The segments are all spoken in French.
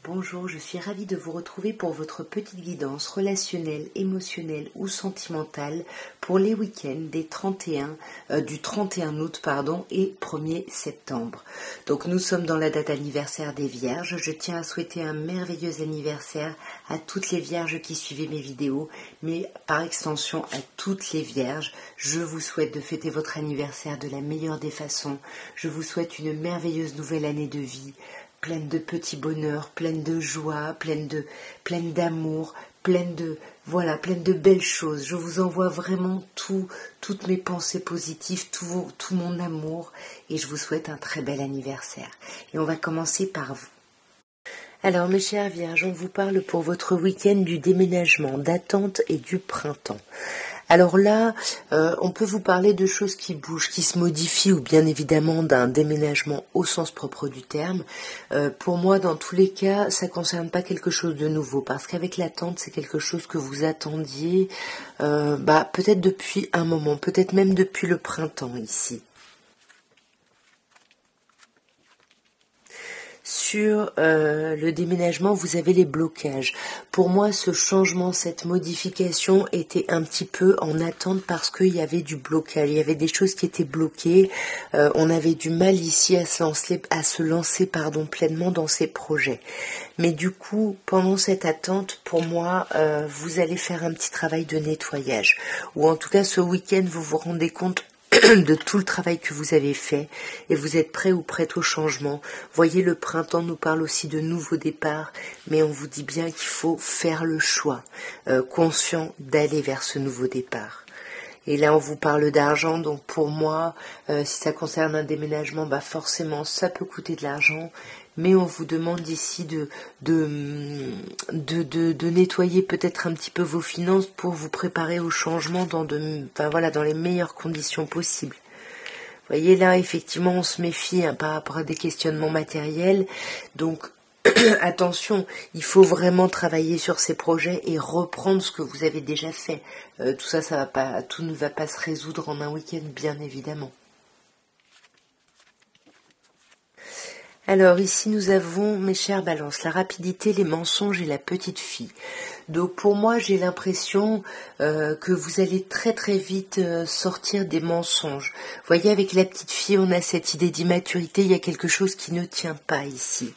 Bonjour, je suis ravie de vous retrouver pour votre petite guidance relationnelle, émotionnelle ou sentimentale pour les week-ends du 31 août et 1er septembre. Donc nous sommes dans la date anniversaire des Vierges. Je tiens à souhaiter un merveilleux anniversaire à toutes les Vierges qui suivaient mes vidéos, mais par extension à toutes les Vierges. Je vous souhaite de fêter votre anniversaire de la meilleure des façons. Je vous souhaite une merveilleuse nouvelle année de vie, pleine de petits bonheurs, pleine de joie, pleine d'amour, pleine de belles choses. Je vous envoie vraiment toutes mes pensées positives, tout mon amour, et je vous souhaite un très bel anniversaire. Et on va commencer par vous. Alors mes chers Vierges, on vous parle pour votre week-end du déménagement, d'attente et du printemps. Alors là, on peut vous parler de choses qui bougent, qui se modifient, ou bien évidemment d'un déménagement au sens propre du terme. Pour moi, dans tous les cas, ça ne concerne pas quelque chose de nouveau, parce qu'avec l'attente, c'est quelque chose que vous attendiez peut-être depuis un moment, peut-être même depuis le printemps ici. Sur le déménagement, vous avez les blocages. Pour moi, ce changement, cette modification était un petit peu en attente parce qu'il y avait du blocage. Il y avait des choses qui étaient bloquées. On avait du mal ici à se lancer pleinement dans ces projets. Mais du coup, pendant cette attente, pour moi, vous allez faire un petit travail de nettoyage. Ou en tout cas, ce week-end, vous vous rendez compte de tout le travail que vous avez fait et vous êtes prêt ou prête au changement. Voyez, le printemps nous parle aussi de nouveaux départs, mais on vous dit bien qu'il faut faire le choix conscient d'aller vers ce nouveau départ. Et là, on vous parle d'argent, donc pour moi, si ça concerne un déménagement, forcément, ça peut coûter de l'argent. Mais on vous demande ici de nettoyer peut-être un petit peu vos finances pour vous préparer au changement dans les meilleures conditions possibles. Vous voyez, là, effectivement, on se méfie par rapport à des questionnements matériels. Donc, attention, il faut vraiment travailler sur ces projets et reprendre ce que vous avez déjà fait. Tout ne va pas se résoudre en un week-end, bien évidemment. Alors ici nous avons, mes chères balances, la rapidité, les mensonges et la petite fille. Donc pour moi j'ai l'impression que vous allez très très vite sortir des mensonges. Vous voyez, avec la petite fille on a cette idée d'immaturité, il y a quelque chose qui ne tient pas ici.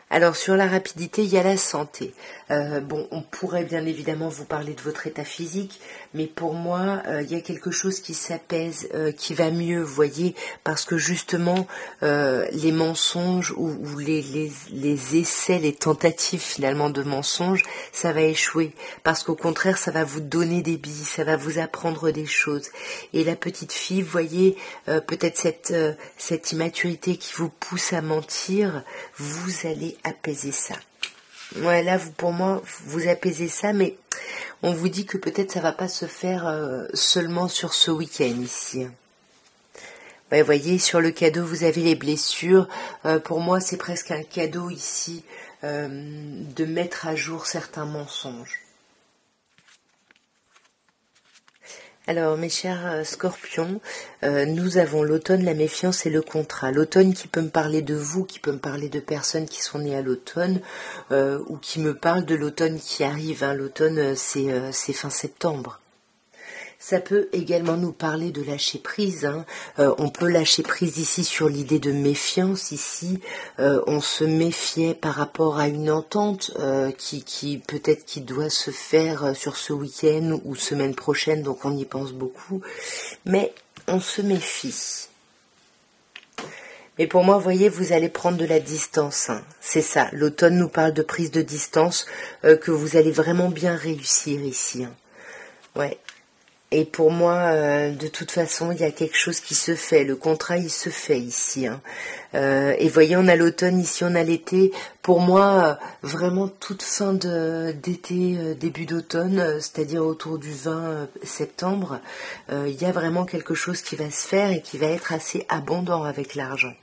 Alors sur la rapidité, il y a la santé. On pourrait bien évidemment vous parler de votre état physique, mais pour moi, il y a quelque chose qui s'apaise, qui va mieux, vous voyez, parce que justement, les mensonges ou les essais, les tentatives finalement de mensonges, ça va échouer, parce qu'au contraire, ça va vous donner des billes, ça va vous apprendre des choses. Et la petite fille, vous voyez, peut-être cette immaturité qui vous pousse à mentir, vous allez apaiser ça. Ouais, là, pour moi, vous apaisez ça, mais on vous dit que peut-être ça va pas se faire seulement sur ce week-end ici. Ouais, vous voyez, sur le cadeau, vous avez les blessures. Pour moi, c'est presque un cadeau ici de mettre à jour certains mensonges. Alors, mes chers scorpions, nous avons l'automne, la méfiance et le contrat. L'automne qui peut me parler de vous, qui peut me parler de personnes qui sont nées à l'automne, ou qui me parlent de l'automne qui arrive. L'automne, c'est fin septembre. Ça peut également nous parler de lâcher prise. On peut lâcher prise ici sur l'idée de méfiance. Ici, on se méfiait par rapport à une entente qui peut-être qui doit se faire sur ce week-end ou semaine prochaine, donc on y pense beaucoup. Mais on se méfie. Mais pour moi, vous voyez, vous allez prendre de la distance. C'est ça. L'automne nous parle de prise de distance, que vous allez vraiment bien réussir ici. Ouais. Et pour moi, de toute façon, il y a quelque chose qui se fait. Le contrat, il se fait ici. Et voyez, on a l'automne, ici on a l'été. Pour moi, vraiment toute fin d'été, début d'automne, c'est-à-dire autour du 20 septembre, il y a vraiment quelque chose qui va se faire et qui va être assez abondant avec l'argent.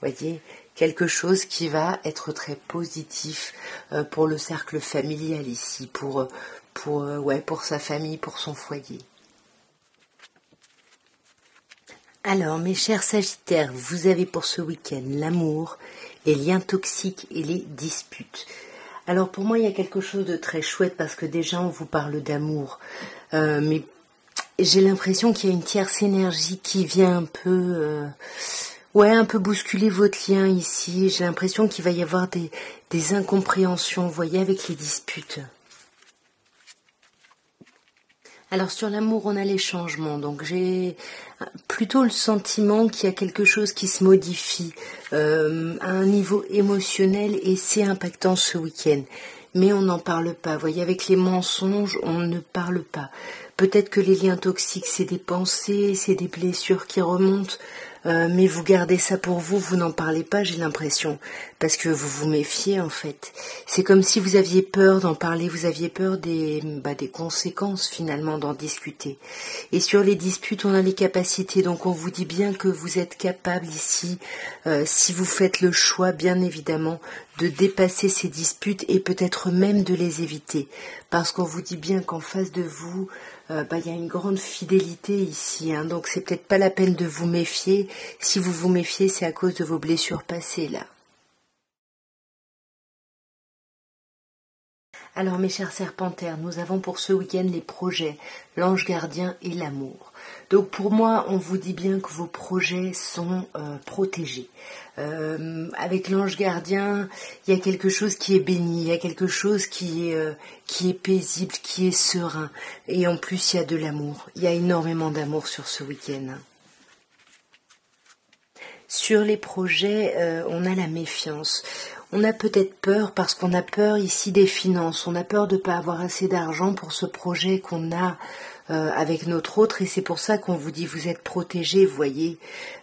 Voyez, quelque chose qui va être très positif pour le cercle familial ici, pour sa famille, pour son foyer. Alors, mes chers Sagittaires, vous avez pour ce week-end l'amour, les liens toxiques et les disputes. Alors, pour moi, il y a quelque chose de très chouette parce que déjà, on vous parle d'amour. Mais j'ai l'impression qu'il y a une tierce énergie qui vient un peu bousculer votre lien ici. J'ai l'impression qu'il va y avoir des incompréhensions, vous voyez, avec les disputes. Alors sur l'amour, on a les changements, donc j'ai plutôt le sentiment qu'il y a quelque chose qui se modifie à un niveau émotionnel et c'est impactant ce week-end. Mais on n'en parle pas, vous voyez, avec les mensonges, on ne parle pas. Peut-être que les liens toxiques, c'est des pensées, c'est des blessures qui remontent, mais vous gardez ça pour vous, vous n'en parlez pas, j'ai l'impression, parce que vous vous méfiez en fait. C'est comme si vous aviez peur d'en parler, vous aviez peur des conséquences finalement d'en discuter. Et sur les disputes, on a les capacités, donc on vous dit bien que vous êtes capable ici, si vous faites le choix, bien évidemment, de dépasser ces disputes et peut-être même de les éviter. Parce qu'on vous dit bien qu'en face de vous, il y a une grande fidélité ici, hein, donc c'est peut-être pas la peine de vous méfier. Si vous vous méfiez, c'est à cause de vos blessures passées, là. Alors mes chers serpentaires, nous avons pour ce week-end les projets, l'ange gardien et l'amour. Donc pour moi, on vous dit bien que vos projets sont protégés. Avec l'ange gardien, il y a quelque chose qui est béni, il y a quelque chose qui est paisible, qui est serein. Et en plus, il y a de l'amour. Il y a énormément d'amour sur ce week-end. Sur les projets, on a la méfiance. On a peut-être peur parce qu'on a peur ici des finances. On a peur de ne pas avoir assez d'argent pour ce projet qu'on a avec notre autre et c'est pour ça qu'on vous dit vous êtes protégés, vous voyez.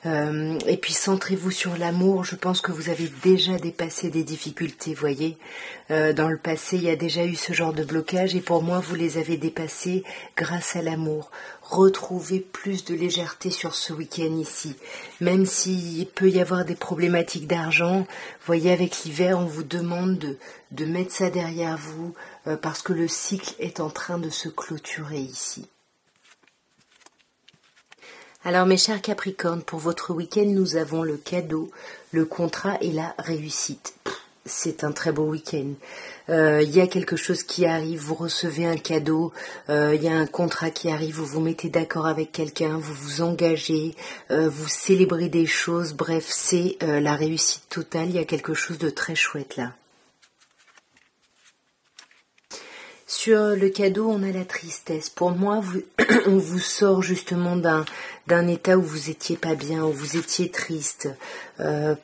Et puis centrez-vous sur l'amour. Je pense que vous avez déjà dépassé des difficultés, vous voyez. Dans le passé, il y a déjà eu ce genre de blocage et pour moi, vous les avez dépassés grâce à l'amour. Retrouvez plus de légèreté sur ce week-end ici. Même s'il peut y avoir des problématiques d'argent, vous voyez, avec l'hiver, on vous demande de mettre ça derrière vous parce que le cycle est en train de se clôturer ici. Alors mes chers Capricornes, pour votre week-end, nous avons le cadeau, le contrat et la réussite. C'est un très beau week-end. Il y a quelque chose qui arrive, vous recevez un cadeau, il y a un contrat qui arrive, vous vous mettez d'accord avec quelqu'un, vous vous engagez, vous célébrez des choses, bref, c'est la réussite totale, il y a quelque chose de très chouette là. Sur le cadeau, on a la tristesse. Pour moi, on vous sort justement d'un état où vous étiez pas bien, où vous étiez triste.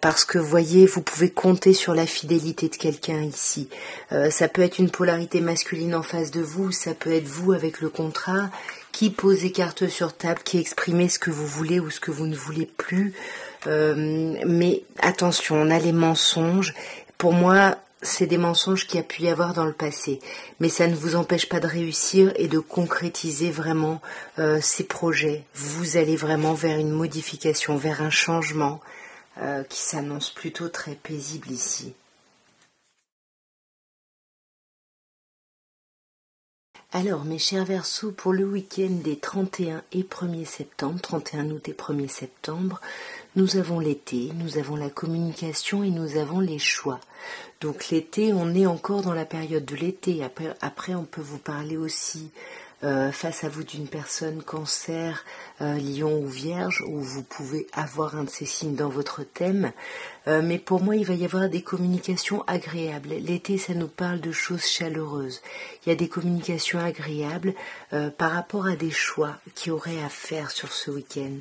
Parce que, voyez, vous pouvez compter sur la fidélité de quelqu'un ici. Ça peut être une polarité masculine en face de vous, ça peut être vous avec le contrat, qui pose les cartes sur table, qui exprimez ce que vous voulez ou ce que vous ne voulez plus. Mais attention, on a les mensonges. Pour moi, c'est des mensonges qu'il y a pu y avoir dans le passé. Mais ça ne vous empêche pas de réussir et de concrétiser vraiment ces projets. Vous allez vraiment vers une modification, vers un changement qui s'annonce plutôt très paisible ici. Alors, mes chers Verseaux, pour le week-end des 31 et 1er septembre, 31 août et 1er septembre, nous avons l'été, nous avons la communication et nous avons les choix. Donc l'été, on est encore dans la période de l'été. Après, on peut vous parler aussi face à vous d'une personne cancer, lion ou vierge, où vous pouvez avoir un de ces signes dans votre thème. Mais pour moi, il va y avoir des communications agréables. L'été, ça nous parle de choses chaleureuses. Il y a des communications agréables par rapport à des choix qui auraient à faire sur ce week-end.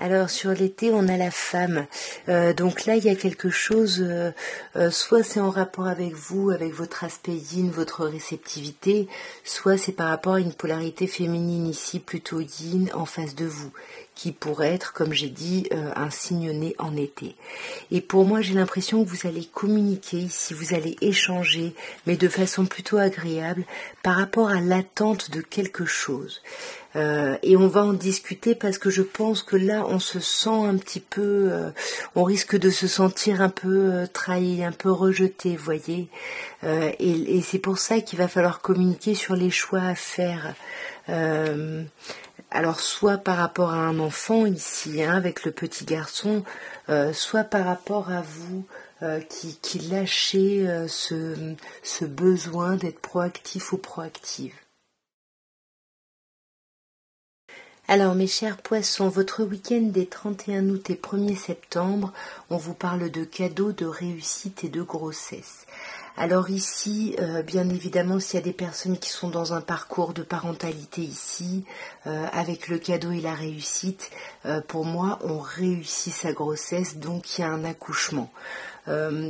Alors sur l'été, on a la femme. Donc là, il y a quelque chose, soit c'est en rapport avec vous, avec votre aspect yin, votre réceptivité, soit c'est par rapport à une polarité féminine ici, plutôt yin, en face de vous, qui pourrait être, comme j'ai dit, un signe né en été. Et pour moi, j'ai l'impression que vous allez communiquer ici, vous allez échanger, mais de façon plutôt agréable, par rapport à l'attente de quelque chose. Et on va en discuter parce que je pense que là on se sent un petit peu, on risque de se sentir un peu trahi, un peu rejeté, vous voyez. Et c'est pour ça qu'il va falloir communiquer sur les choix à faire. Alors soit par rapport à un enfant ici, hein, avec le petit garçon, soit par rapport à vous qui lâchez ce besoin d'être proactif ou proactive. Alors mes chers poissons, votre week-end des 31 août et 1er septembre, on vous parle de cadeaux, de réussite et de grossesse. Alors ici, bien évidemment, s'il y a des personnes qui sont dans un parcours de parentalité ici, avec le cadeau et la réussite, pour moi, on réussit sa grossesse, donc il y a un accouchement.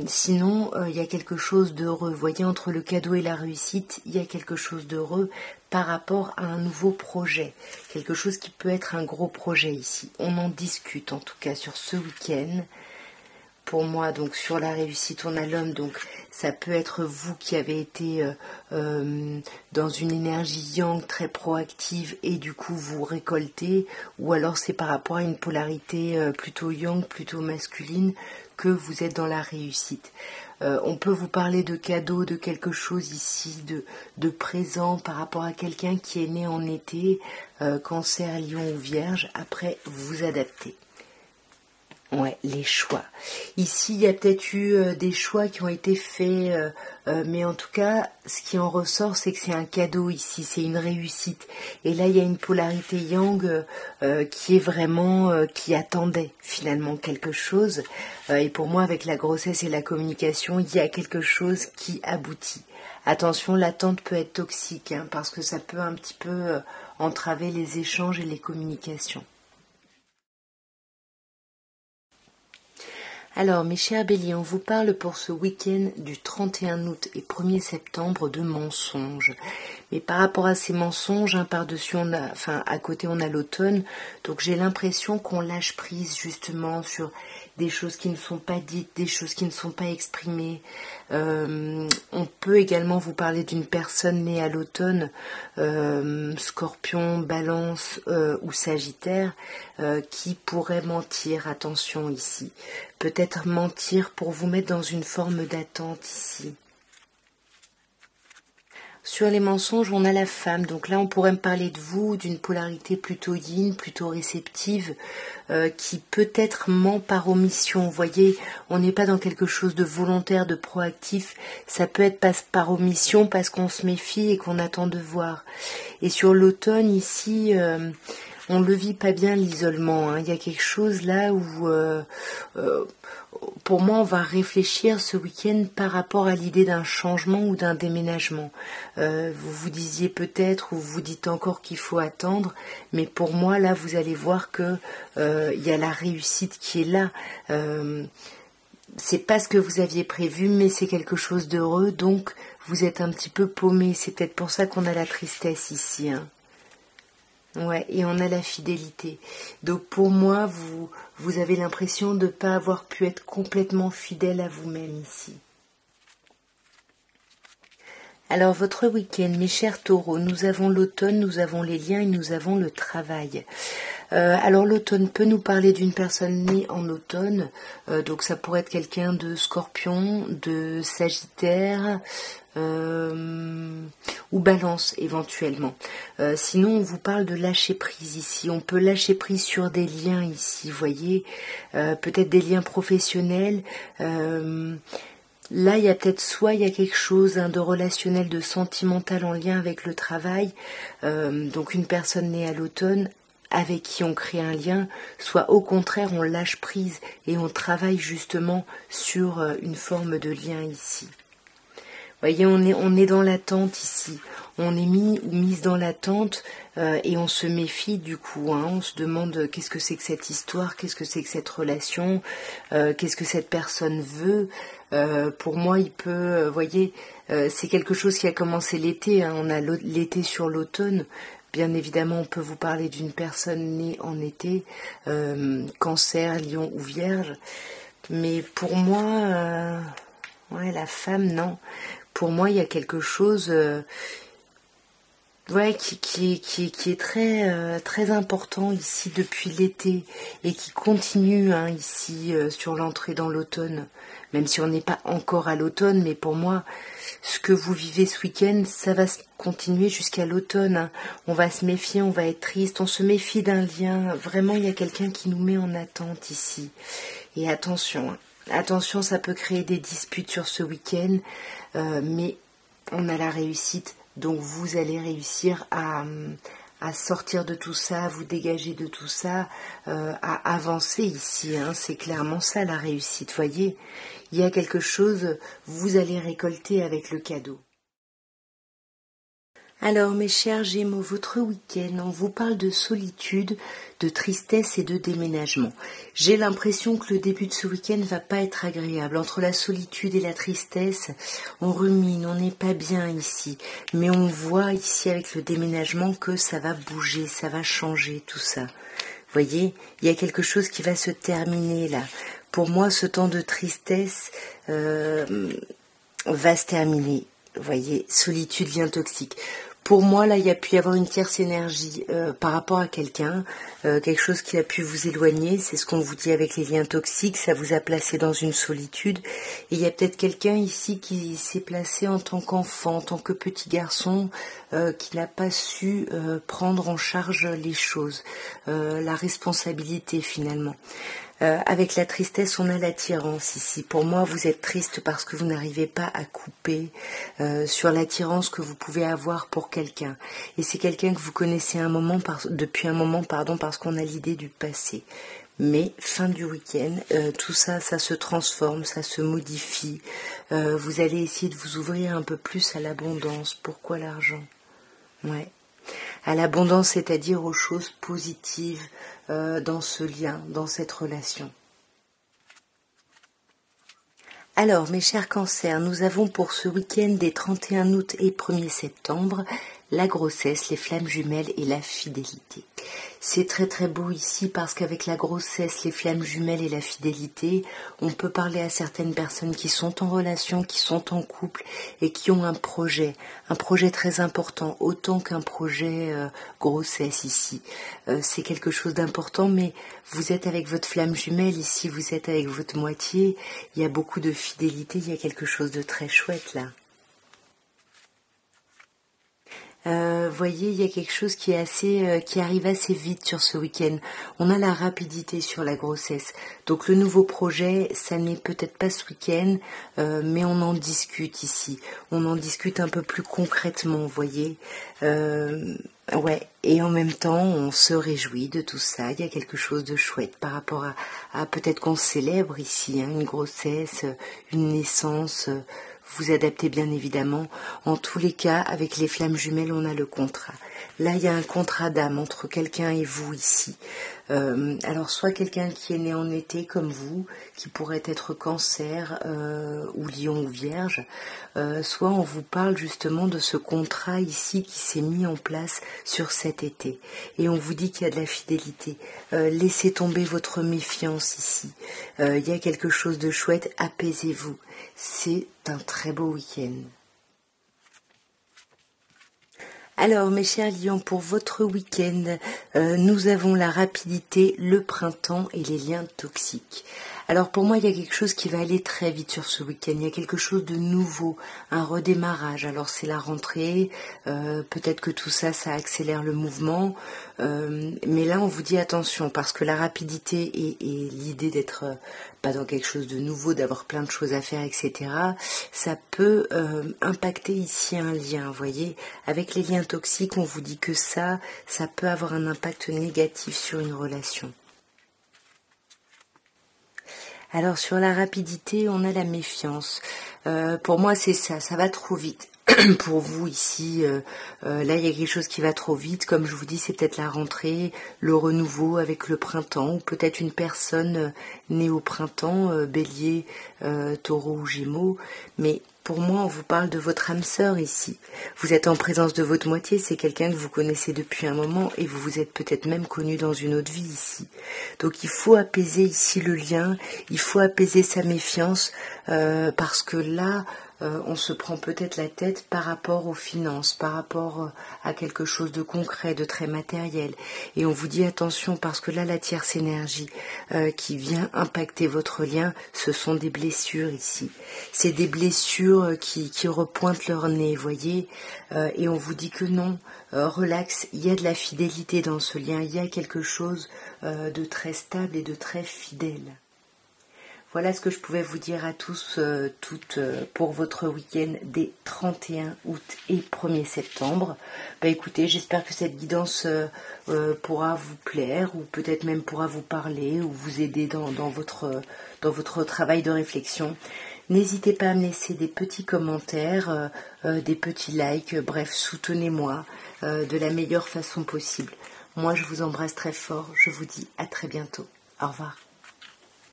Sinon, il y a quelque chose d'heureux. Vous voyez, entre le cadeau et la réussite, il y a quelque chose d'heureux par rapport à un nouveau projet. Quelque chose qui peut être un gros projet ici. On en discute en tout cas sur ce week-end. Pour moi, donc sur la réussite, on a l'homme, donc ça peut être vous qui avez été dans une énergie yang très proactive et du coup vous récoltez, ou alors c'est par rapport à une polarité plutôt yang, plutôt masculine, que vous êtes dans la réussite. On peut vous parler de cadeaux, de quelque chose ici, de présent par rapport à quelqu'un qui est né en été, cancer, lion ou vierge. Après, vous adaptez. Ouais, les choix. Ici, il y a peut-être eu des choix qui ont été faits, mais en tout cas, ce qui en ressort, c'est que c'est un cadeau ici, c'est une réussite. Et là, il y a une polarité yang qui est vraiment, qui attendait finalement quelque chose. Et pour moi, avec la grossesse et la communication, il y a quelque chose qui aboutit. Attention, l'attente peut être toxique, hein, parce que ça peut un petit peu entraver les échanges et les communications. Alors, mes chers béliers, on vous parle pour ce week-end du 31 août et 1er septembre de mensonges. Mais par rapport à ces mensonges, hein, par-dessus, à côté, on a l'automne. Donc, j'ai l'impression qu'on lâche prise justement sur des choses qui ne sont pas dites, des choses qui ne sont pas exprimées. On peut également vous parler d'une personne née à l'automne, Scorpion, Balance ou Sagittaire, qui pourrait mentir. Attention ici. Peut-être mentir pour vous mettre dans une forme d'attente ici. Sur les mensonges, on a la femme. Donc là, on pourrait me parler de vous, d'une polarité plutôt yin, plutôt réceptive, qui peut-être ment par omission. Vous voyez, on n'est pas dans quelque chose de volontaire, de proactif. Ça peut être par omission parce qu'on se méfie et qu'on attend de voir. Et sur l'automne, ici, on ne le vit pas bien, l'isolement. Hein. Il y a quelque chose là où... pour moi, on va réfléchir ce week-end par rapport à l'idée d'un changement ou d'un déménagement. Vous vous disiez peut-être, ou vous vous dites encore qu'il faut attendre, mais pour moi, là, vous allez voir que il y a la réussite qui est là. C'est pas ce que vous aviez prévu, mais c'est quelque chose d'heureux, donc vous êtes un petit peu paumé. C'est peut-être pour ça qu'on a la tristesse ici. Hein. Ouais, et on a la fidélité. Donc pour moi, vous avez l'impression de ne pas avoir pu être complètement fidèle à vous-même ici. Alors votre week-end, mes chers taureaux, nous avons l'automne, nous avons les liens et nous avons le travail. Alors l'automne peut nous parler d'une personne née en automne, donc ça pourrait être quelqu'un de Scorpion, de Sagittaire, ou Balance éventuellement. Sinon on vous parle de lâcher prise ici. On peut lâcher prise sur des liens ici, vous voyez, peut-être des liens professionnels. Là, il y a peut-être il y a quelque chose de relationnel, de sentimental en lien avec le travail. Donc une personne née à l'automne avec qui on crée un lien, soit au contraire on lâche prise et on travaille justement sur une forme de lien ici. Vous voyez, on est dans l'attente ici. On est mis ou mise dans l'attente et on se méfie du coup. Hein, on se demande qu'est-ce que c'est que cette histoire, qu'est-ce que c'est que cette relation, qu'est-ce que cette personne veut. Pour moi, il peut, voyez, c'est quelque chose qui a commencé l'été. Hein, on a l'été sur l'automne. Bien évidemment, on peut vous parler d'une personne née en été, cancer, lion ou vierge. Mais pour moi, ouais, la femme, non. Pour moi, il y a quelque chose... Ouais, qui est très, très important ici depuis l'été et qui continue hein, ici sur l'entrée dans l'automne, même si on n'est pas encore à l'automne, mais pour moi, ce que vous vivez ce week-end, ça va continuer jusqu'à l'automne. Hein. On va se méfier, on va être triste, on se méfie d'un lien. Vraiment, il y a quelqu'un qui nous met en attente ici. Et attention, hein. Attention, ça peut créer des disputes sur ce week-end, mais on a la réussite. Donc vous allez réussir à sortir de tout ça, à vous dégager de tout ça, à avancer ici. Hein. C'est clairement ça la réussite. Voyez, il y a quelque chose, vous allez récolter avec le cadeau. Alors mes chers Gémeaux, votre week-end, on vous parle de solitude, de tristesse et de déménagement. J'ai l'impression que le début de ce week-end va pas être agréable. Entre la solitude et la tristesse, on rumine, on n'est pas bien ici. Mais on voit ici avec le déménagement que ça va bouger, ça va changer, tout ça. Vous voyez, il y a quelque chose qui va se terminer là. Pour moi, ce temps de tristesse va se terminer. Vous voyez, solitude, lien toxique. Pour moi, là, il y a pu y avoir une tierce énergie par rapport à quelqu'un, quelque chose qui a pu vous éloigner. C'est ce qu'on vous dit avec les liens toxiques, ça vous a placé dans une solitude. Et il y a peut-être quelqu'un ici qui s'est placé en tant qu'enfant, en tant que petit garçon, qui n'a pas su prendre en charge les choses, la responsabilité finalement. Avec la tristesse, on a l'attirance ici. Pour moi, vous êtes triste parce que vous n'arrivez pas à couper sur l'attirance que vous pouvez avoir pour quelqu'un. Et c'est quelqu'un que vous connaissez depuis un moment, parce qu'on a l'idée du passé. Mais fin du week-end, tout ça, ça se transforme, ça se modifie. Vous allez essayer de vous ouvrir un peu plus à l'abondance. Pourquoi l'argent ? Ouais. À l'abondance, c'est-à-dire aux choses positives dans ce lien, dans cette relation. Alors, mes chers cancers, nous avons pour ce week-end des 31 août et 1er septembre la grossesse, les flammes jumelles et la fidélité. C'est très très beau ici parce qu'avec la grossesse, les flammes jumelles et la fidélité, on peut parler à certaines personnes qui sont en relation, qui sont en couple et qui ont un projet très important, autant qu'un projet grossesse ici. C'est quelque chose d'important, mais vous êtes avec votre flamme jumelle ici, vous êtes avec votre moitié, il y a beaucoup de fidélité, il y a quelque chose de très chouette là. Voyez, il y a quelque chose qui arrive assez vite sur ce week-end. On a la rapidité sur la grossesse. Donc le nouveau projet, ça n'est peut-être pas ce week-end, mais on en discute ici. On en discute un peu plus concrètement, voyez. Ouais, et en même temps, on se réjouit de tout ça. Il y a quelque chose de chouette par rapport à peut-être qu'on célèbre ici, hein, une grossesse, une naissance. Vous adaptez bien évidemment. En tous les cas, avec les flammes jumelles, on a le contrat. Là, il y a un contrat d'âme entre quelqu'un et vous ici. Alors, soit quelqu'un qui est né en été comme vous, qui pourrait être cancer ou lion ou vierge, soit on vous parle justement de ce contrat ici qui s'est mis en place sur cet été. Et on vous dit qu'il y a de la fidélité. Laissez tomber votre méfiance ici. Il y a quelque chose de chouette, apaisez-vous. C'est un très beau week-end. Alors mes chers lions, pour votre week-end, nous avons la rapidité, le printemps et les liens toxiques. Alors pour moi, il y a quelque chose qui va aller très vite sur ce week-end. Il y a quelque chose de nouveau, un redémarrage. Alors c'est la rentrée, peut-être que tout ça, ça accélère le mouvement. Mais là, on vous dit attention, parce que la rapidité et l'idée d'être pas dans quelque chose de nouveau, d'avoir plein de choses à faire, etc., ça peut impacter ici un lien, vous voyez. Avec les liens toxiques, on vous dit que ça peut avoir un impact négatif sur une relation. Alors sur la rapidité, on a la méfiance. Pour moi, c'est ça va trop vite. Pour vous ici, là il y a quelque chose qui va trop vite, comme je vous dis, c'est peut-être la rentrée, le renouveau avec le printemps, ou peut-être une personne née au printemps, bélier, taureau ou gémeaux, mais pour moi on vous parle de votre âme sœur ici. Vous êtes en présence de votre moitié, c'est quelqu'un que vous connaissez depuis un moment et vous vous êtes peut-être même connu dans une autre vie ici. Donc il faut apaiser ici le lien, il faut apaiser sa méfiance, parce que là, on se prend peut-être la tête par rapport aux finances, par rapport à quelque chose de concret, de très matériel. Et on vous dit attention parce que là, la tierce énergie qui vient impacter votre lien, ce sont des blessures ici. C'est des blessures qui repointent leur nez, voyez. Et on vous dit que non, relax, il y a de la fidélité dans ce lien, il y a quelque chose de très stable et de très fidèle. Voilà ce que je pouvais vous dire à tous, toutes, pour votre week-end des 31 août et 1er septembre. Écoutez, j'espère que cette guidance pourra vous plaire ou peut-être même pourra vous parler ou vous aider dans votre travail de réflexion. N'hésitez pas à me laisser des petits commentaires, des petits likes, bref, soutenez-moi de la meilleure façon possible. Moi, je vous embrasse très fort. Je vous dis à très bientôt. Au revoir.